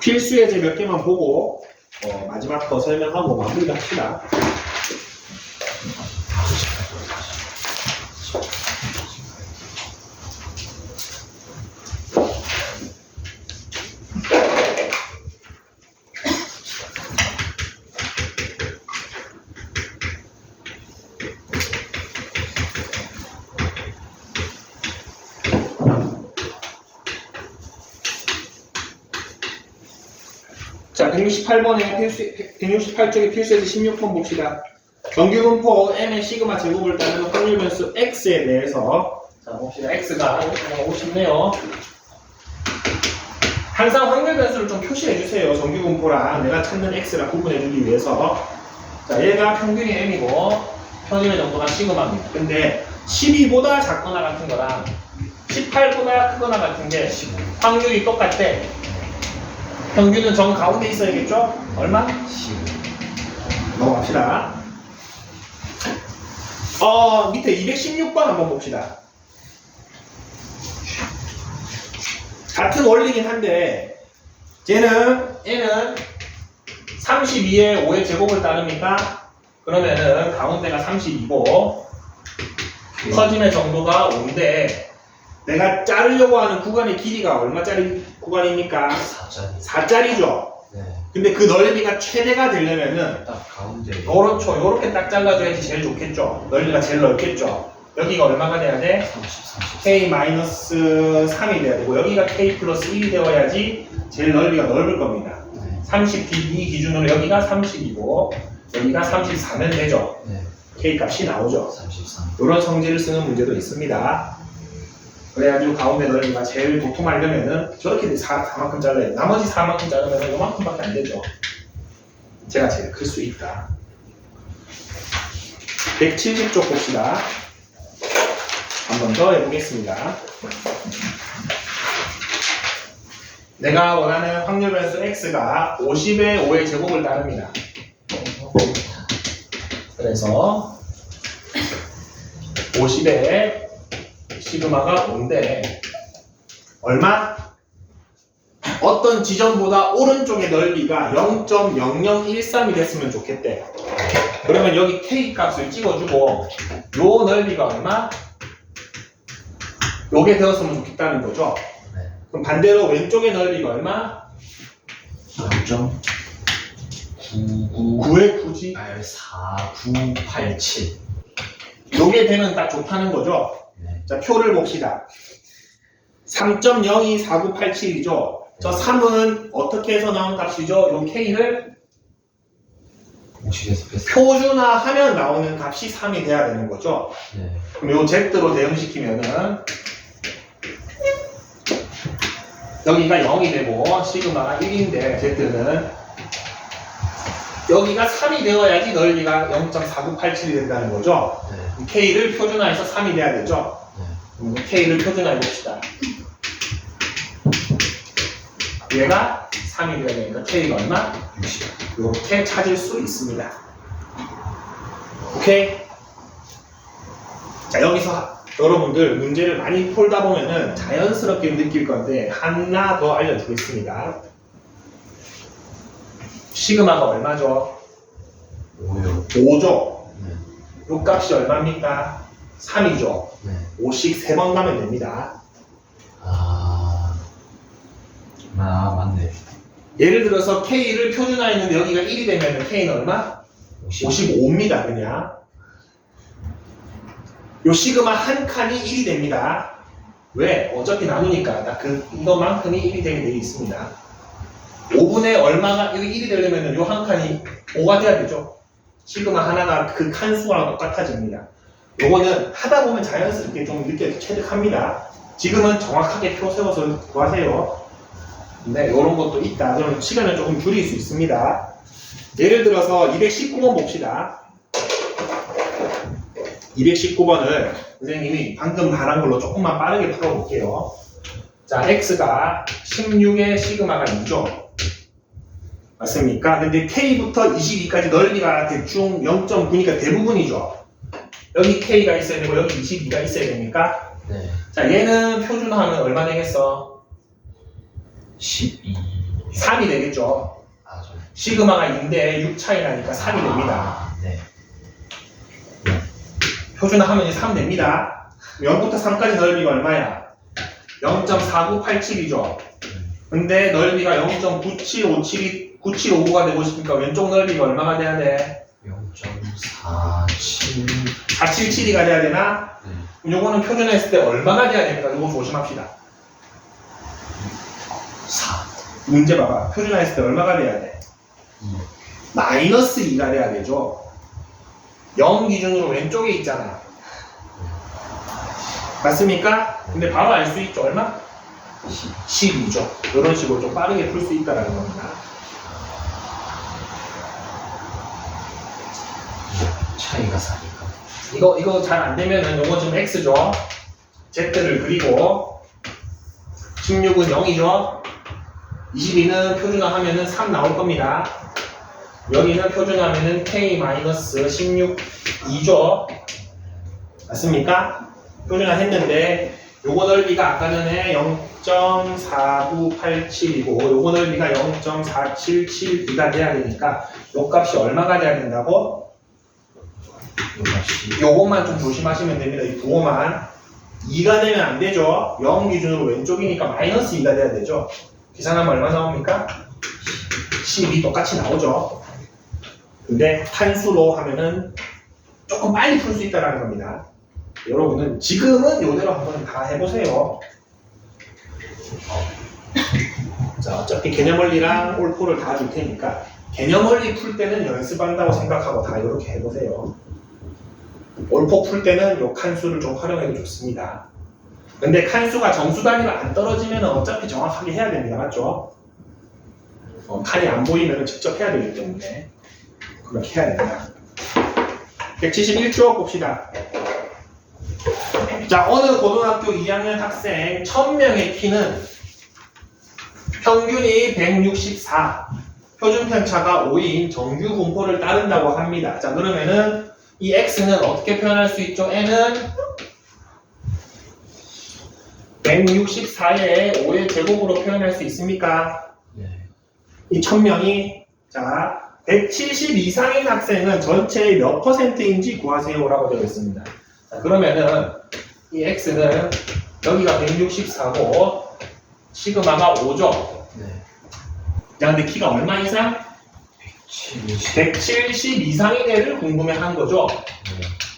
필수 예제 몇 개만 보고 마지막 거 설명하고 마무리를 합시다. 자, 168쪽의 필수에서 16번 봅시다. 정규분포 m의 시그마 제곱을 따르는 확률 변수 x에 대해서 자 봅시다. x가 오고 싶네요. 항상 확률 변수를 좀 표시해 주세요. 정규분포랑 내가 찾는 x랑 구분해 주기 위해서. 자, 얘가 평균이 m이고 평균의 정도가 시그마입니다. 근데 12보다 작거나 같은 거랑 18보다 크거나 같은 게 확률이 똑같대. 평균은 정 가운데 있어야겠죠? 얼마? 15. 넘어갑시다. 밑에 216번 한번 봅시다. 같은 원리긴 한데 얘는 32에 5의 제곱을 따르니까 그러면은 가운데가 32고 커짐의 정도가 5인데 내가 자르려고 하는 구간의 길이가 얼마짜리 구간입니까? 4짜리죠. 네. 근데 그 넓이가 최대가 되려면은 딱 가운데. 그렇죠. 요렇게 딱 잘라줘야지 제일 좋겠죠. 넓이가 제일 넓겠죠. 여기가 얼마가 돼야 돼? 30. K-3이 돼야 되고 여기가 K 플러스 1이 되어야지 제일 넓이가 넓을 겁니다. 네. 32 기준으로 여기가 30이고 여기가 34면 되죠. 네. K 값이 나오죠. 33. 이런 성질을 쓰는 문제도 있습니다. 그래가지고 가운데 넓이가 제일 도톰하려면은 저렇게 4만큼 잘라야 돼. 나머지 4만큼 자르면 요만큼밖에 안 되죠. 제가 제일 클 수 있다. 170쪽 봅시다. 한 번 더 해보겠습니다. 내가 원하는 확률 변수 x가 50에 5의 제곱을 따릅니다. 그래서 50에 시그마가 5인데 얼마? 어떤 지점보다 오른쪽의 넓이가 0.0013이 됐으면 좋겠대. 그러면 여기 K 값을 찍어주고 요 넓이가 얼마? 요게 되었으면 좋겠다는 거죠. 네. 그럼 반대로 왼쪽의 넓이가 얼마? 0.99. 9의 9지? 4987. 요게 되면 딱 좋다는 거죠. 네. 자, 표를 봅시다. 3.024987이죠. 저 3은 어떻게 해서 나온 값이죠? 요 K를 50에서 뺐어. 표준화하면 나오는 값이 3이 돼야 되는 거죠. 네. 그럼 요 Z로 대응시키면은 여기가 0이 되고 시그마가 1인데 Z는 여기가 3이 되어야지 넓이가 0.4987이 된다는 거죠. 네. K를 표준화해서 3이 돼야 되죠. 네. 그럼 K를 표준화해 봅시다. 얘가 3이 돼야 되니까 K가 얼마? 60. 이렇게 찾을 수 있습니다. 오케이? 자, 여기서 여러분들 문제를 많이 풀다 보면은 자연스럽게 느낄 건데 하나 더 알려드리겠습니다. 시그마가 얼마죠? 5요. 5죠. 네. 요 값이 얼마입니까? 3이죠. 네. 5씩 3번 가면 됩니다. 맞네. 예를 들어서 K를 표준화했는데 여기가 1이 되면 K는 얼마? 55입니다. 그냥 요 시그마 한 칸이 1이 됩니다. 왜? 어차피 나누니까 딱 이것만큼이 1이 되게 되어 있습니다. 5분의 얼마가 여기 1이 되려면 요 한 칸이 5가 돼야 되죠. 시그마 하나가 그 칸 수랑 똑같아집니다. 요거는 하다 보면 자연스럽게 좀 체득합니다. 지금은 정확하게 표 세워서 구하세요. 네, 이런 것도 있다. 그럼 시간을 조금 줄일 수 있습니다. 예를 들어서 219번 봅시다. 219번을 선생님이 방금 말한 걸로 조금만 빠르게 풀어볼게요. 자, x가 16의 시그마가 2죠. 맞습니까? 근데 k부터 22까지 넓이가 대충 0.9니까 대부분이죠. 여기 k가 있어야 되고 여기 22가 있어야 됩니까? 네. 자, 얘는 표준화하면 얼마 되겠어? 12. 3이 되겠죠. 아, 저. 시그마가 2인데 6 차이 나니까 3이 됩니다. 아, 네. 표준화하면 이제 3 됩니다. 0부터 3까지 넓이가 얼마야? 0.4987이죠. 근데 넓이가 0.9757이 9759가 되고 싶으니까 왼쪽 넓이가 얼마가 돼야 돼? 0.47. 477이가 돼야 되나? 네. 요거는 표준화했을 때 얼마가 돼야 됩니까? 요거 조심합시다. 4. 문제 봐봐. 표준화했을 때 얼마가 돼야 돼? 2. 마이너스 2가 돼야 되죠. 0 기준으로 왼쪽에 있잖아. 맞습니까? 근데 바로 알 수 있죠. 얼마? 12죠. 이런 식으로 좀 빠르게 풀 수 있다는 겁니다. 차이가 4니까. 이거 잘 안 되면은 요거 지금 X죠. Z를 그리고 16은 0이죠. 22는 표준화하면은 3 나올 겁니다. 여기는 표준화하면은 K-16 2죠. 맞습니까? 표준화 했는데 요거 넓이가 아까 전에 0.4987이고 요거 넓이가 0.4772가 돼야 되니까 요 값이 얼마가 돼야 된다고? 요것만 좀 조심하시면 됩니다. 이 부호만 2가 되면 안 되죠. 0 기준으로 왼쪽이니까 마이너스 2가 돼야 되죠. 계산하면 얼마 나옵니까? 12 똑같이 나오죠. 근데 한수로 하면은 조금 빨리 풀 수 있다는 겁니다. 여러분은 지금은 이대로 한번 다 해보세요. 자, 어차피 개념원리랑 올포를 다 줄 테니까 개념원리 풀 때는 연습한다고 생각하고 다 이렇게 해보세요. 올포 풀 때는 요 칸수를 좀 활용해도 좋습니다. 근데 칸수가 정수 단위로 안 떨어지면 어차피 정확하게 해야 됩니다. 맞죠? 칸이 안 보이면 직접 해야 되기 때문에 그렇게 해야 됩니다. 171쪽 봅시다. 자, 어느 고등학교 2학년 학생 1000명의 키는 평균이 164, 표준 편차가 5인 정규 분포를 따른다고 합니다. 자, 그러면은 이 x는 어떻게 표현할 수 있죠? n은 164에 5의 제곱으로 표현할 수 있습니까? 네. 이 1000명이 자 170 이상인 학생은 전체의 몇 %인지 구하세요라고 되어 있습니다. 자, 그러면은 이 x는 여기가 164고 시그마가 5죠. 네. 자, 근데 키가 얼마 이상? 170 이상인 애를 궁금해한 거죠.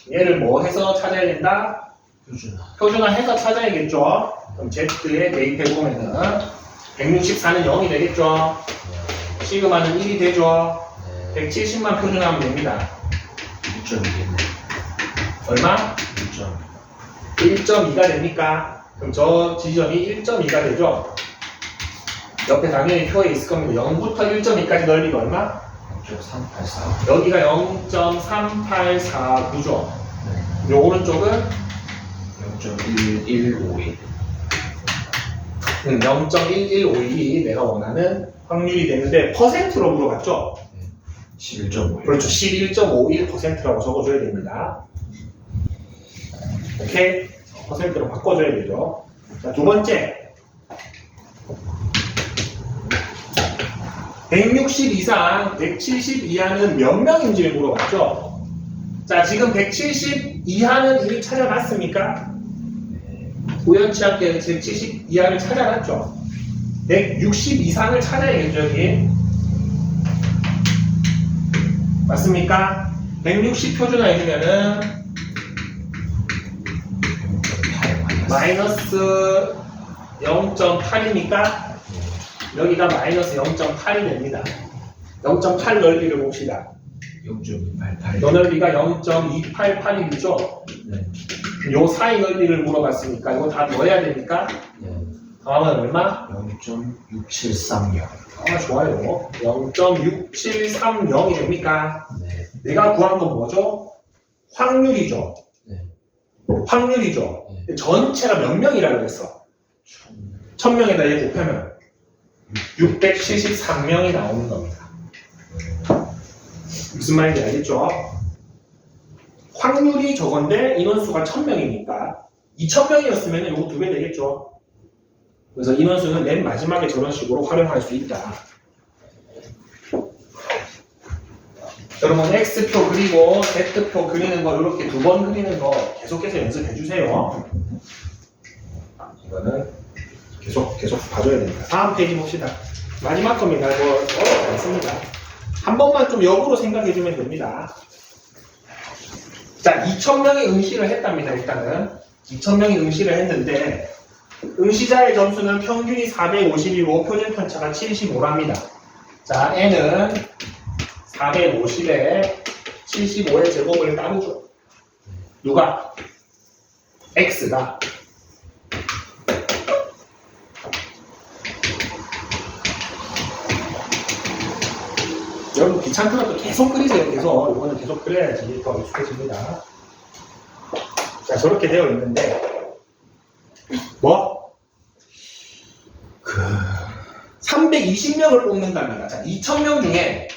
네. 얘를 뭐 해서 찾아야 된다? 표준화. 표준화해서 찾아야겠죠. 그럼 Z에 대입해보면은 164는 0이 되겠죠. 네. 시그마는 1이 되죠. 네. 170만 표준하면 됩니다. 6.2겠네. 얼마? 6.2. 1.2가 됩니까? 그럼 저 지점이 1.2가 되죠. 옆에 당연히 표에 있을 겁니다. 0부터 1.2까지 넓이가 얼마? 0.384. 여기가 0.3849죠. 네. 요 오른쪽은 0.1151. 0.1151이 내가 원하는 확률이 되는데 퍼센트로 물어봤죠? 11.51. 그렇죠. 11.51%라고 적어줘야 됩니다. 오케이? 퍼센트로 바꿔줘야 되죠. 자, 두 번째. 160 이상, 170 이하는 몇 명인지를 물어봤죠? 자, 지금 170 이하는 이미 찾아놨습니까? 우연치 않게 170 이하를 찾아놨죠? 160 이상을 찾아야겠죠, 여기. 맞습니까? 160 표준화해주면은 마이너스 0.8이니까 여기가 마이너스 0.8이 됩니다. 0.8 넓이를 봅시다. 0.288. 요 넓이가 0.288이죠? 네. 요 사이 넓이를 물어봤으니까 이거 다 넣어야 되니까 네. 다음은 얼마? 0.6730. 아, 좋아요. 0.6730이 됩니까? 네. 내가 구한 건 뭐죠? 확률이죠. 네. 확률이죠. 전체가 몇 명이라고 그랬어? 1000명에다 얘 곱하면 673명이 나오는 겁니다. 무슨 말인지 알겠죠? 확률이 저건데 인원수가 1000명이니까 2000명이었으면 이거 2배 되겠죠? 그래서 인원수는 맨 마지막에 저런 식으로 활용할 수 있다. 여러분 X표 그리고 Z표 그리는 거 이렇게 두 번 그리는 거 계속해서 연습해 주세요. 이거는 계속 봐줘야 됩니다. 다음 페이지 봅시다. 마지막 겁니다. 뭐 어렵지 않습니다. 한 번만 좀 역으로 생각해 주면 됩니다. 자, 2,000명이 응시를 했답니다. 일단은 2,000명이 응시를 했는데 응시자의 점수는 평균이 450이고 표준 편차가 75랍니다. 자, n은 450에 75의 제곱을 따르죠. 누가? x가. 여러분 귀찮더라도 계속 그리세요. 계속. 이거는 계속 그려야지 더 익숙해집니다. 자, 저렇게 되어 있는데 뭐? 320명을 뽑는답니다. 자, 2,000명 중에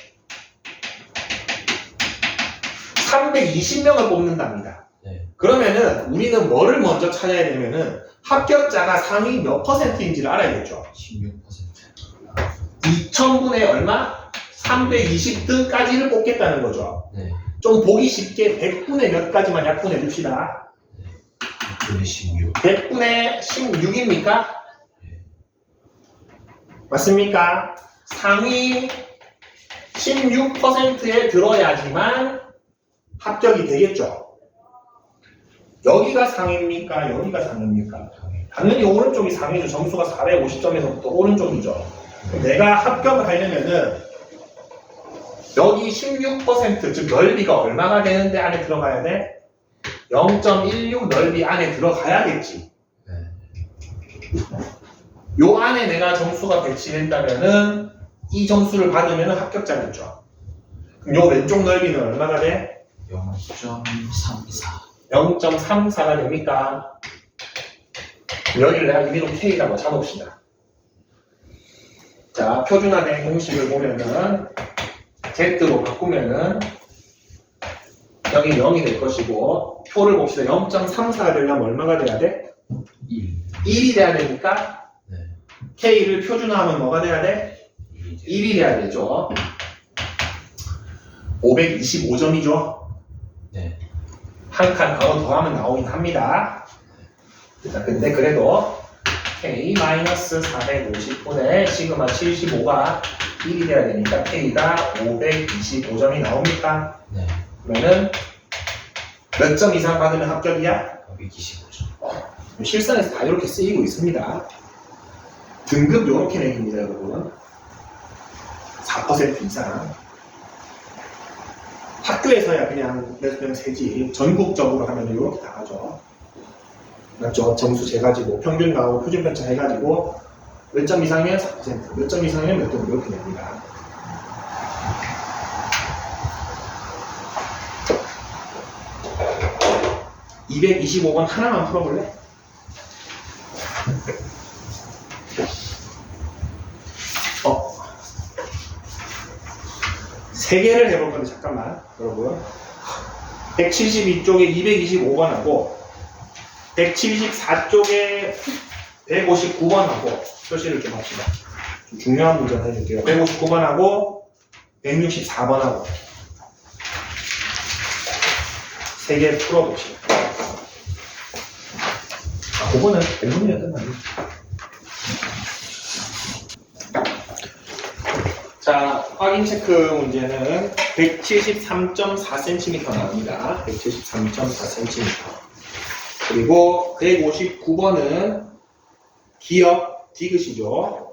320명을 뽑는답니다. 네. 그러면은 우리는 뭐를 먼저 찾아야 되면은 합격자가 상위 몇 퍼센트인지를 알아야겠죠. 16%. 2,000분의 얼마? 320등까지를 뽑겠다는 거죠. 네. 좀 보기 쉽게 100분의 몇 가지만 약분해 줍시다. 100분의 16. 100분의 16입니까? 네. 맞습니까? 상위 16%에 들어야지만 합격이 되겠죠. 여기가 상위입니까? 여기가 상위입니까? 당연히 오른쪽이 상위죠. 점수가 450점에서부터 오른쪽이죠. 내가 합격을 하려면은 여기 16% 즉 넓이가 얼마가 되는데 안에 들어가야 돼? 0.16 넓이 안에 들어가야겠지. 네. 요 안에 내가 점수가 배치된다면은 이 점수를 받으면 합격자겠죠. 그럼 요 왼쪽 넓이는 얼마가 돼? 0.34. 0.34가 됩니까? 여기를 내가 임의로 K라고 잡읍시다. 자, 표준화된 공식을 보면은 Z로 바꾸면은 여기 0이 될 것이고 표를 봅시다. 0.34가 되려면 얼마가 돼야 돼? 1. 1이 돼야 되니까 네. K를 표준화하면 뭐가 돼야 돼? 1이 돼야 되죠. 525점이죠. 네. 한 칸 바로 더하면 나오긴 합니다. 자, 근데 그래도 K-450분의 시그마 75가 1이 돼야 되니까 K가 525점이 나옵니까? 네. 그러면은 몇 점 이상 받으면 합격이야? 125점. 실산에서 다 이렇게 쓰이고 있습니다. 등급 이렇게 내깁니다, 여러분. 4% 이상. 학교에서야 그냥 몇 명 세지. 전국적으로 하면 이렇게 다 하죠. 맞죠? 점수 재가지고 평균 나오고 표준 편차 해가지고 몇 점 이상이면 4%, 몇 점 이상이면 몇 점 이렇게 냅니다. (225번) 하나만 풀어볼래? 세 개를 해볼 건데 잠깐만 여러분 172쪽에 225번하고 174쪽에 159번하고 표시를 좀 합시다. 좀 중요한 문제 해줄게요. 159번하고 164번하고 세 개 풀어봅시다. 그거는 100분이면 끝납니다. 자, 확인 체크 문제는 173.4cm 나옵니다. 173.4cm. 그리고 159번은 기억, 디귿이죠.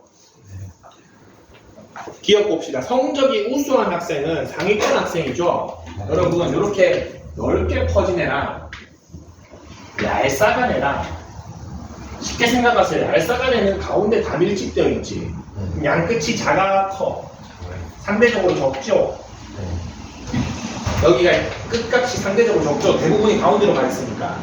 기억 봅시다. 성적이 우수한 학생은 상위권 학생이죠. 여러분, 이렇게 넓게 퍼진 애랑 얄쌍한 애랑 쉽게 생각하세요. 얄쌍한 애는 가운데 다 밀집되어 있지. 양끝이 작아, 커. 상대적으로 적죠. 여기가 끝값이 상대적으로 적죠. 대부분이 가운데로 가 있으니까.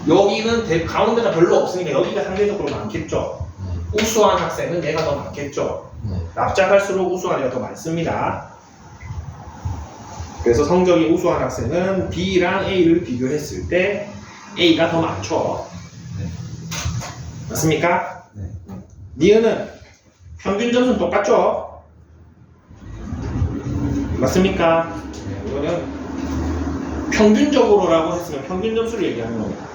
여기는 가운데가 별로 없으니까 여기가 상대적으로 많겠죠. 우수한 학생은 얘가 더 많겠죠. 납작할수록 우수한 애가 더 많습니다. 그래서 성적이 우수한 학생은 B랑 A를 비교했을 때 A가 더 많죠. 맞습니까? 네. 니은은 평균 점수는 똑같죠? 맞습니까? 이거는 평균적으로라고 했으면 평균 점수를 얘기하는 겁니다.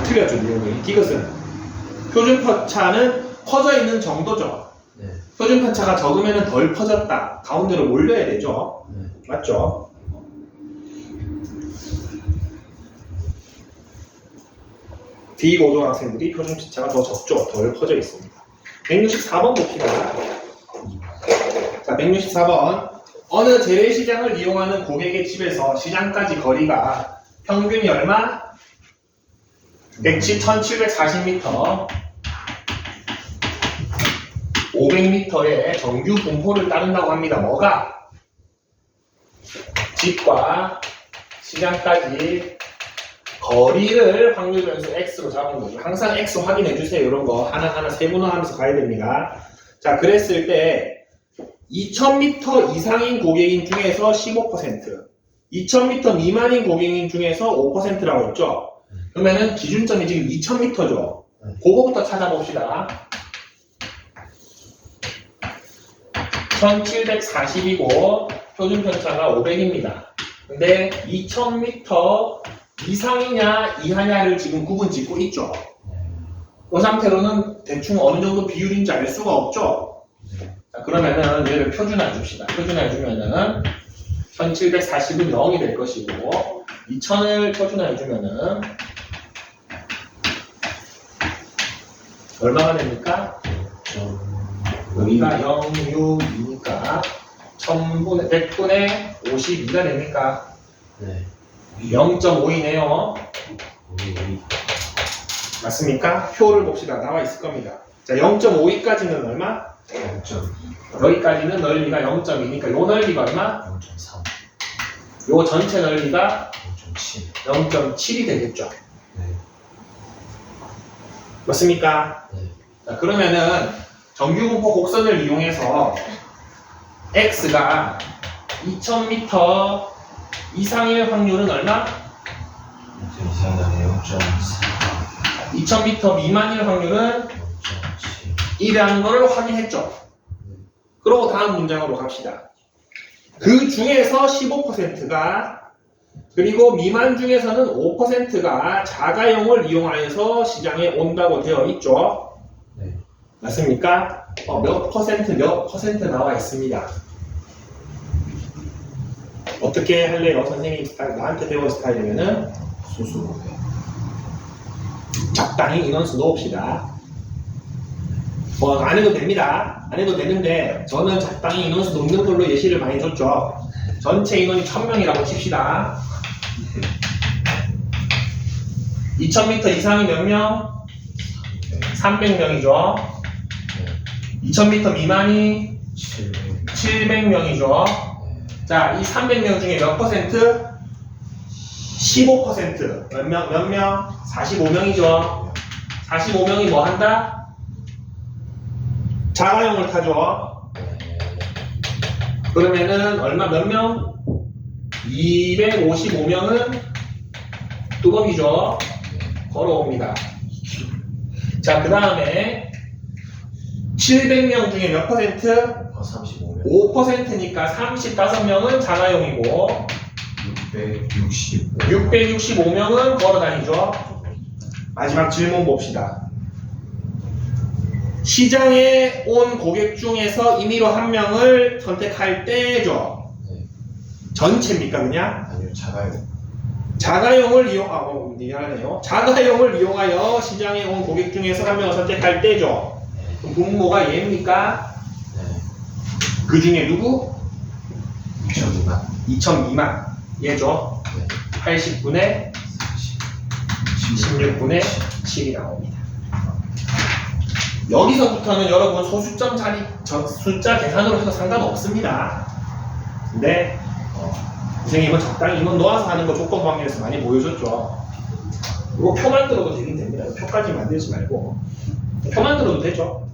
틀렸죠, 니은이. 이것은 표준 편차는 퍼져 있는 정도죠. 네. 표준 편차가 적으면 덜 퍼졌다. 가운데로 몰려야 되죠. 네. 맞죠? 비고등학생들이 표준 편차가 더 적죠. 덜 퍼져 있습니다. 164번 봅시다. 자, 164번. 어느 재래시장을 이용하는 고객의 집에서 시장까지 거리가 평균이 얼마? 1740m, 500m의 정규 분포를 따른다고 합니다. 뭐가? 집과 시장까지 거리를 확률 변수 x로 잡은 거죠. 항상 x 확인해 주세요. 이런 거 하나하나 세분화하면서 가야 됩니다. 자, 그랬을 때 2000m 이상인 고객인 중에서 15%, 2000m 미만인 고객인 중에서 5%라고 했죠. 그러면은 기준점이 지금 2000m죠. 그거부터 찾아봅시다. 1740이고 표준 편차가 500입니다. 근데 2000m 이상이냐 이하냐를 지금 구분 짓고 있죠. 이 상태로는 대충 어느 정도 비율인지 알 수가 없죠. 자, 그러면은 얘를 표준화해 줍시다. 표준화해 주면은 1740은 0이 될 것이고 2000을 표준화해 주면은 얼마가 됩니까? 여기가 0, 6, 2니까 1000분의 100분의 52가 됩니까? 네. 0.5이네요. 맞습니까? 표를 봅시다. 나와 있을 겁니다. 자, 0.52까지는 얼마? 0.2. 여기까지는 넓이가 0.2니까 요 넓이가 얼마? 0.3. 요 전체 넓이가 0.7. 0.7이 되겠죠. 네. 맞습니까? 네. 자, 그러면은 정규분포 곡선을 이용해서 x가 2000m 이상일 확률은 얼마? 2000m 미만일 확률은 1이라는 것을 확인했죠. 그리고 다음 문장으로 갑시다. 그 중에서 15%가 그리고 미만 중에서는 5%가 자가용을 이용하여서 시장에 온다고 되어 있죠. 네. 맞습니까? 몇 퍼센트 나와 있습니다. 어떻게 할래요? 선생님 스타일, 나한테 배운 스타일이면은 수수로. 적당히 인원수 넣읍시다. 뭐 안 해도 됩니다. 안 해도 되는데 저는 적당히 인원수 넣는 걸로 예시를 많이 줬죠. 전체 인원이 1000명이라고 칩시다. 2000m 이상이 몇 명? 300명이죠. 2000m 미만이 700명이죠. 자, 이 300명 중에 몇 퍼센트? 15%. 몇 명? 45명이죠. 45명이 뭐 한다? 자가용을 타죠. 그러면은 얼마 몇 명? 255명은 뚜벅이죠. 걸어옵니다. 자, 그 다음에 700명 중에 몇 퍼센트? 35명. 5%니까 35명은 자가용이고 665명은 걸어다니죠. 마지막 질문 봅시다. 시장에 온 고객 중에서 임의로 한 명을 선택할 때죠. 네. 전체입니까 그냥? 아니요, 작아요. 자가용을 미안하네요. 자가용을 이용하여 시장에 온 고객 중에서 한 명을 선택할 때죠. 그럼 분모가 얘입니까? 네. 그 중에 누구? 2,000만. 2000 미만 얘죠. 네. 80분의 16분의 7이 나옵니다. 여기서부터는 여러분 소수점 자리 숫자 계산으로 해도 상관없습니다. 근데 선생님은 적당히 인원 놓아서 하는 거 조건 관계에서 많이 보여줬죠. 이거 표 만들어도 되긴 됩니다. 표까지 만들지 말고 표 만들어도 되죠.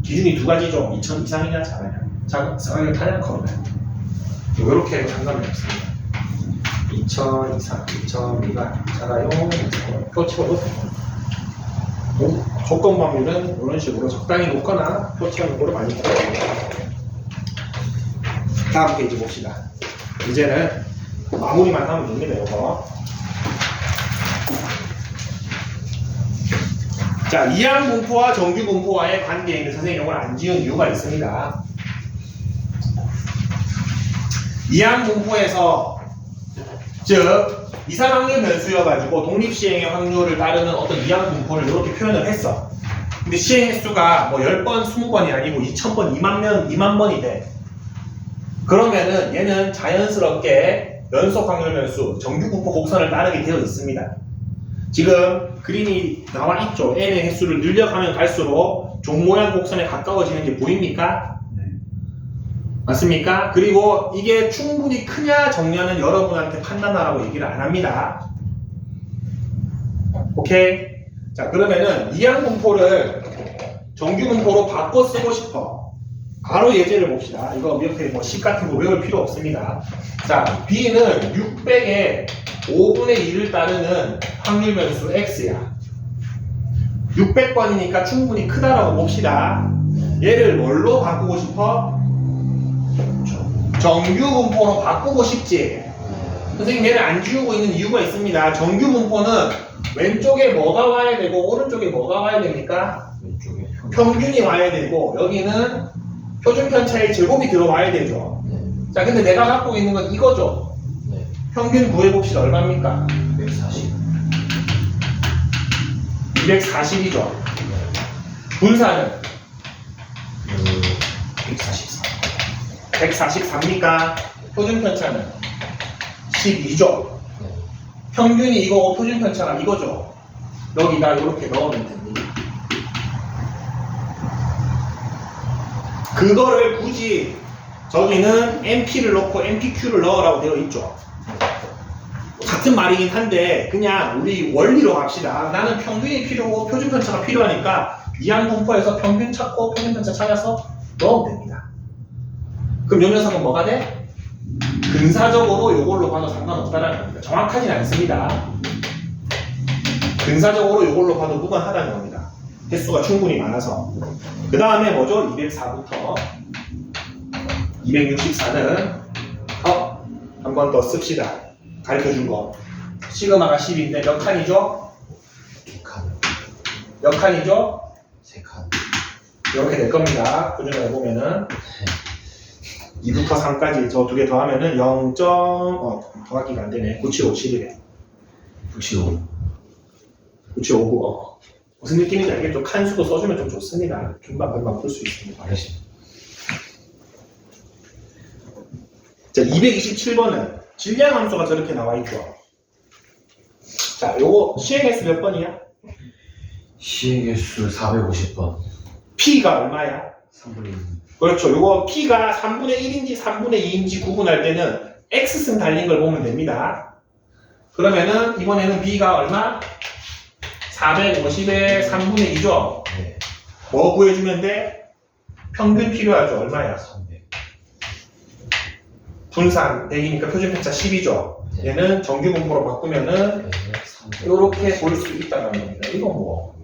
기준이 두 가지죠. 2000 이상이냐 작아냐. 작아냐 타냐 커냐. 이렇게 해도 상관이 없습니다. 2000 이상, 2000 미만, 자가용, 표 치워도 됩니다. 조건 범위는 이런 식으로 적당히 놓거나 표치하는 거로 많이 써요. 다음 페이지 봅시다. 이제는 마무리만 하면 됩니다. 이거. 자, 이항 분포와 정규 분포와의 관계에 있는 선생님 이걸 안 지은 이유가 있습니다. 이항 분포에서 즉 이산 확률 변수여가지고 독립 시행의 확률을 따르는 어떤 이항 분포를 이렇게 표현을 했어. 근데 시행 횟수가 뭐 10번, 20번이 아니고 2000번, 2만 번이 돼. 그러면은 얘는 자연스럽게 연속 확률 변수, 정규 분포 곡선을 따르게 되어 있습니다. 지금 그림이 나와 있죠. n의 횟수를 늘려가면 갈수록 종 모양 곡선에 가까워지는 게 보입니까? 맞습니까? 그리고 이게 충분히 크냐 적냐는 여러분한테 판단하라고 얘기를 안 합니다. 오케이? 자, 그러면은 이항 분포를 정규 분포로 바꿔 쓰고 싶어. 바로 예제를 봅시다. 이거 옆에 뭐 식 같은 거 외울 필요 없습니다. 자, B는 600에 5분의 2를 따르는 확률 변수 X야. 600번이니까 충분히 크다라고 봅시다. 얘를 뭘로 바꾸고 싶어? 정규 분포로 바꾸고 싶지. 선생님 얘를 안 지우고 있는 이유가 있습니다. 정규 분포는 왼쪽에 뭐가 와야 되고 오른쪽에 뭐가 와야 됩니까? 왼쪽에 평균이 와야 되고 여기는 표준 편차의 제곱이 들어와야 되죠. 자, 근데 내가 갖고 있는 건 이거죠. 네. 평균 구해봅시다. 얼마입니까? 140. 240이죠. 분사는 144. 144입니까? 표준 편차는 12죠. 네. 평균이 이거고 표준 편차가 이거죠. 여기다 이렇게 넣으면 됩니다. 그거를 굳이 저기는 NP를 넣고 NPQ를 넣으라고 되어 있죠. 같은 말이긴 한데 그냥 우리 원리로 갑시다. 나는 평균이 필요고 표준 편차가 필요하니까 이항 분포에서 평균 찾고 표준 편차 찾아서 넣으면 됩니다. 그럼 요 녀석은 뭐가 돼? 근사적으로 요걸로 봐도 상관없다라는 겁니다. 정확하진 않습니다. 근사적으로 요걸로 봐도 무관하다는 겁니다. 횟수가 충분히 많아서. 그 다음에 뭐죠? 204부터 264는 한 번 더 씁시다. 가르쳐준 거. 시그마가 10인데 몇 칸이죠? 2칸. 몇 칸이죠? 3칸. 이렇게 될 겁니다. 표준을 해보면은 2부터 3까지 저 두 개 더하면은 0. 더하기가 안 되네. 9757이래. 95. 9759. 무슨 느낌인지 알겠죠? 칸수도 써주면 좀 좋습니다. 금방 풀 수 있습니다. 알겠습니다. 자, 227번은 질량 함수가 저렇게 나와 있죠. 자, 요거 시행횟수 몇 번이야? 시행횟수 450번. P가 얼마야? 3분의 1. 그렇죠. 요거 P가 3분의 1인지 3분의 2인지 구분할 때는 X승 달린 걸 보면 됩니다. 그러면은 이번에는 B가 얼마? 450에 3분의 2죠? 네. 뭐 구해주면 돼? 평균 필요하죠. 얼마야? 300. 분산 100이니까 표준 편차 10이죠. 네. 얘는 정규 분포로 바꾸면은 네. 300. 이렇게 볼 수 있다는 겁니다. 이거 뭐.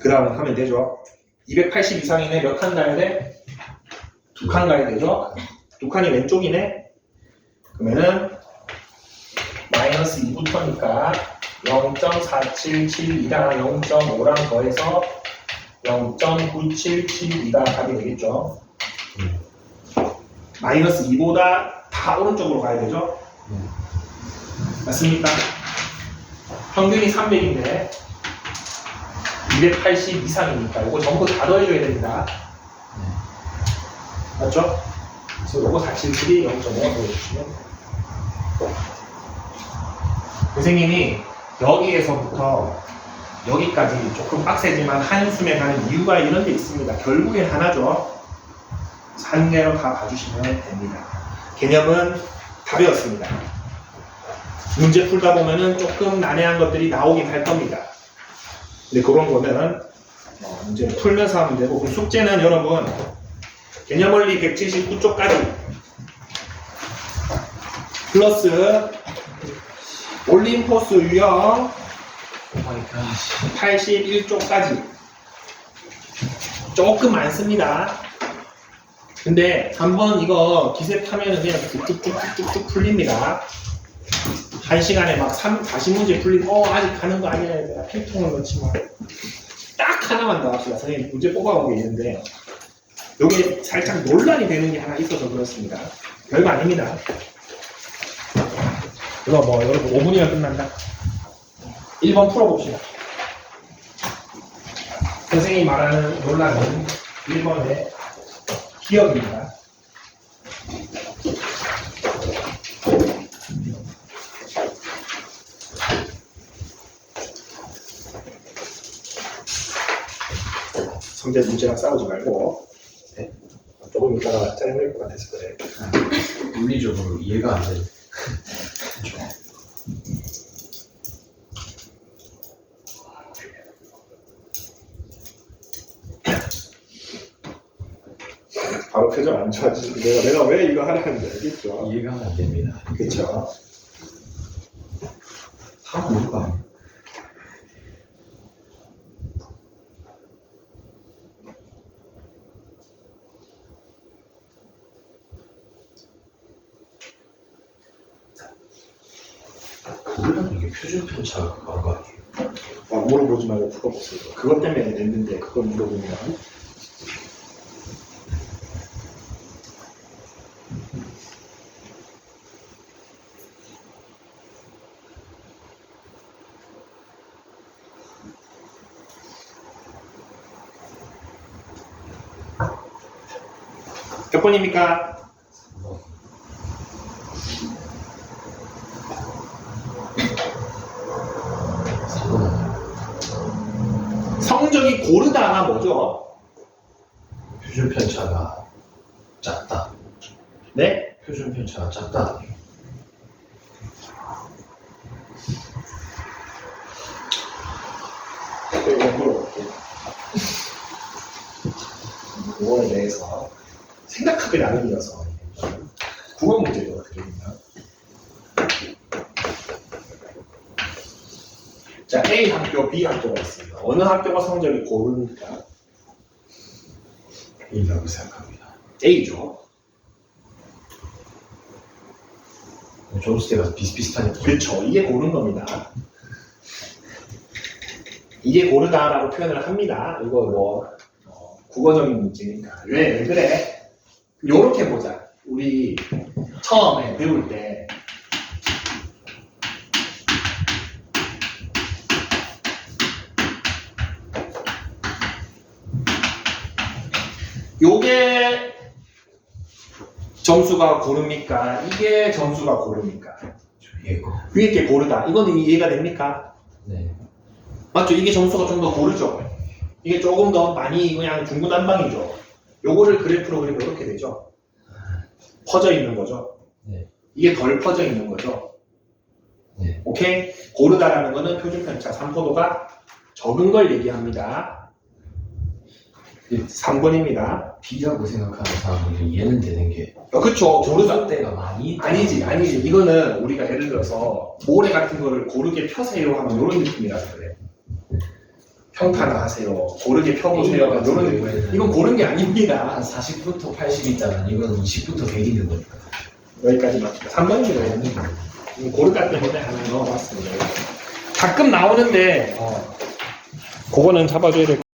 그 다음 하면 되죠. 280 이상이네. 몇 칸 가야 돼? 2칸 가야 되죠. 2칸이 왼쪽이네. 그러면은 마이너스 2부터니까 0.477이랑 0.5랑 더해서 0.9772가 답이 되겠죠. 마이너스 2보다 다 오른쪽으로 가야 되죠. 맞습니까? 평균이 300인데 280 이상이니까 이거 전부 다 더해줘야 됩니다. 맞죠? 그래서 이거 477이 0.5 더해주시면 선생님이 여기에서부터 여기까지 조금 빡세지만 한숨에 가는 이유가 이런 데 있습니다. 결국엔 하나죠. 한 개로 다 봐주시면 됩니다. 개념은 다 배웠습니다. 문제 풀다 보면은 조금 난해한 것들이 나오긴 할 겁니다. 근데 그런 거는 문제 풀면서 하면 되고, 그럼 숙제는 여러분 개념원리 179쪽까지 플러스 올림포스 유형 81쪽까지 조금 많습니다. 근데 한번 이거 기세 타면은 그냥 뚝뚝뚝뚝뚝 풀립니다. 1시간에 막 40문제 풀린, 아직 가는 거 아니야. 내가 필통을 넣지 마. 딱 하나만 더 합시다. 선생님 문제 뽑아온 게 있는데, 요게 살짝 논란이 되는 게 하나 있어서 그렇습니다. 별거 아닙니다. 이거 뭐, 여러분 5분이면 끝난다. 1번 풀어봅시다. 선생님이 말하는 논란은 1번의 기억입니다. 성대 문제랑 싸우지 말고, 네? 조금 이따가 짜증낼 것 같아서 그래. 물리적으로 이해가 안 돼. 바로 표정 안 좋아지는데 내가 왜 이거 하려는지 알겠죠? 이해가 안 됩니다. 그쵸? 다 뭘까? 그러면 이게 표준 편차가 바로 아니에요. 물어보지 말고 풀어보세요. 그것 때문에 냈는데 그걸 물어보면 몇 번입니까? 성적이 고르다가 뭐죠? 표준 편차가 작다. 네? 표준 편차가 작다. 이거 물어볼게요. 그거에 대해서 생각하기 나름이어서 국어 문제가 드립니다. 자, A 학교, B 학교가 있습니다. 어느 학교가 성적이 고릅니까? A라고 생각합니다. A죠. 존스 때가 비슷비슷하니까. 그렇죠. 이게 고른 겁니다. 이게 고르다라고 표현을 합니다. 이거 뭐 국어적인 문제니까. 왜 그래? 요렇게 보자. 우리 처음에 배울 때 요게 점수가 고릅니까? 이게 점수가 고릅니까? 이해고. 위에 게 고르다. 이거는 이해가 됩니까? 네. 맞죠? 이게 점수가 좀 더 고르죠? 이게 조금 더 많이 그냥 중구난방이죠? 요거를 그래프로 그리면 이렇게 되죠? 퍼져 있는 거죠? 네. 이게 덜 퍼져 있는 거죠? 네. 오케이? 고르다라는 거는 표준편차 3포도가 적은 걸 얘기합니다. 3번입니다. B라고 생각하는 사람은 이해는 되는 게 그쵸? 고르다. 존스 때가 많이 아니지. 이거는 우리가 예를 들어서 모래 같은 거를 고르게 펴세요 하면 이런 느낌이라서 그래. 평탄화 하세요. 고르게 펴보세요. 이런 느낌. 이건 고른 게 아닙니다. 한 40부터 80 있다면 이건 20부터 100 있는 거니까. 여기까지 맞습니다. 3번입니다. 고르다 때문에 하나 넣어봤습니다. 가끔 나오는데 그거는 잡아줘야 될